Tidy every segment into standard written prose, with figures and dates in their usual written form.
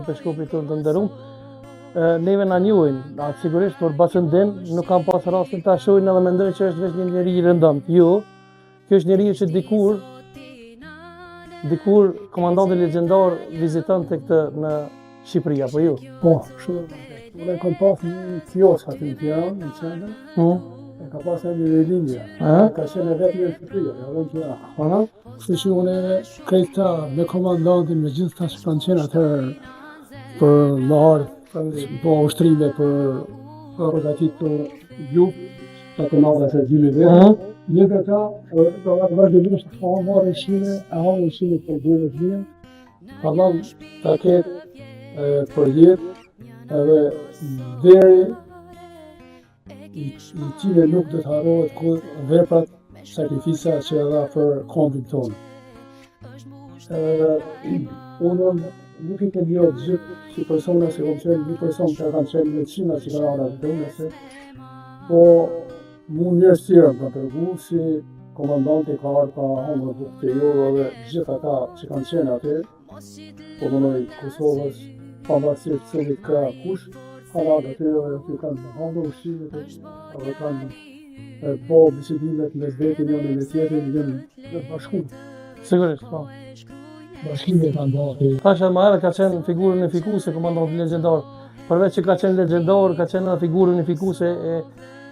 Për shkupit të ndërum, neve na njohin, sigurisht për Basendin nuk kam pas rastin ta shohin edhe mendoj që është veç një njeri i rëndëmt. Jo, kjo është njeriu që dikur komandanti legjendar viziton tek këtë në Shqipëri apo jo? Po, shumë. Unë kam pas një kiosk aty në Tiranë, në qendër. Ka pas një linja. Ka qenë vetë në Shqipëri, jo në Tiranë. Kështu që unë këta me komandantin me gjithë ta që kanë qenë atëherë për lahar, po ushtrime për përgatit për gjup, ta të madhe se gjimi dhe. Një të ta, vazhdimisht të marrë shime, e hamë shime për dhjeve dhjeve. Halam ta ketë për jetë, edhe deri i tine nuk dhe të harohet kur veprat sakrifisa që edha për kombin tonë. Unë nuk i të njërë gjithë si persona si kom qenë një person që kanë qenë në qina që kanë arra të dëmëse, po mu njërës tjera më përgu si komandanti ka arë pa hongër bukë të jorë dhe gjithë ata që kanë qenë atë, po mënoj Kosovës, pavarësisht cëllit ka kush, harat atyre që kanë hangër ushqimet dhe kanë po bisedimet me zvetin janë në tjetën janë bashku. Sigurisht, po. Bashkime kanë bërë. Tash edhe më herë ka qenë figurën unifikuese komandanti legjendar. Përveç që ka qenë legjendar, ka qenë edhe figurën unifikuese e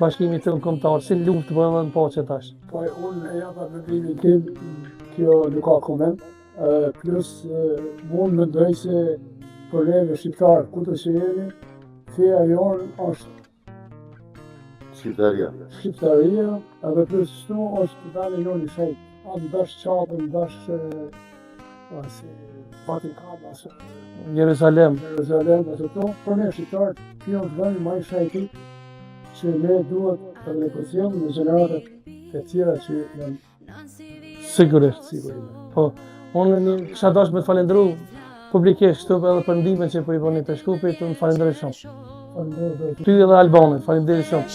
bashkimit tëndkombëtar. Si luftë po edhe në paqe tash. Po unë e japa mendimin tim, kjo nuk ka koment. Plus unë mendoj se për neve shqiptarë, kutër që jemi, feja jonë është Shqiptaria, edhe plus shtu është veni jonë i shejtë. Ndash qapën, ndash Vatikan, Jeruzalem, ose to, për ne shqiptarët, kjo është veni ma i shejtë që ne duhet të negociojmë me gjeneratat e tjera që janë sigurisht. Po, unë kisha dashur me të falendëru publikisht këtu edhe për ndihmën që po i bëni të Shkupit, unë falenderoj shumë. Ty edhe Albanit, falenderoj shumë.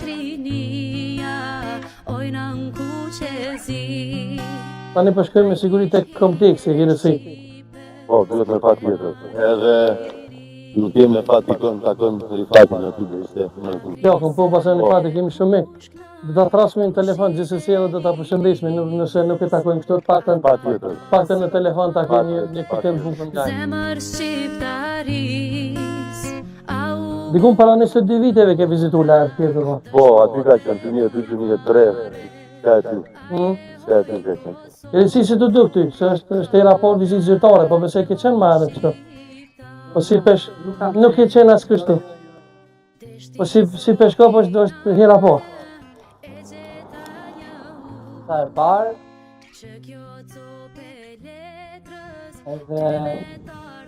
Tani po shkojmë me siguri tek kompleksi e keni. Po, duhet me fat tjetër. Edhe nuk kemi me fat ikon, takon rifatin aty dhe ishte. Jo, po pasën e fati kemi shumë mik. Do ta trasme në telefon gjithsesi edhe do ta përshëndesme, nëse nuk e takojmë këtu paktën në telefon ta kemi një pikë bukën nga. Dikun para 22 viteve ke vizituar lart tjetër. Po, aty ka qenë 2002-2003. Ka aty. Ka aty ka qenë. E si të duk ty, se është e raport vizitë zyrtare, po besoj ke qenë më herët kështu. Po si pesh, nuk ke qenë as kështu. Po si peshko, po është he raport. Sa e parë, edhe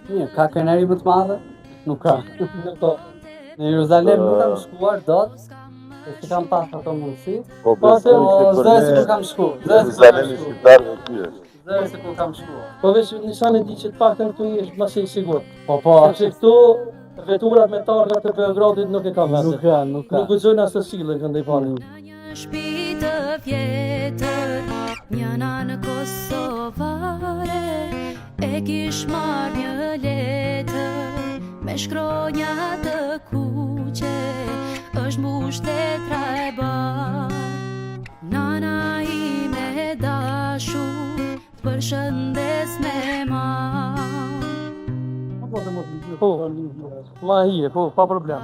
një, ka krenari më të madhe? Nuk ka. Në Jeruzalem nuk kam shkuar dot, e që kam pas ato mundësi. Po, besoj zërë se kur kam shku. Jeruzalemi shqiptarëve ty është. Zërë se kur kam shkuar. Po veç nisani di që të paktën këtu jesh mas e i sigurt. Po. Sepse këtu veturat me targa të Beogradit nuk e kam vetë. Nuk ka. Nuk guxojnë as të sillen këndej pani. Shtëpi të vjetër, njëna në Kosovare, e kish marrë një letër me shkronja të kuqe, është mbush letra e barë. Nana ime dashur, përshëndes me ma. Po, ma hije, po, pa problem.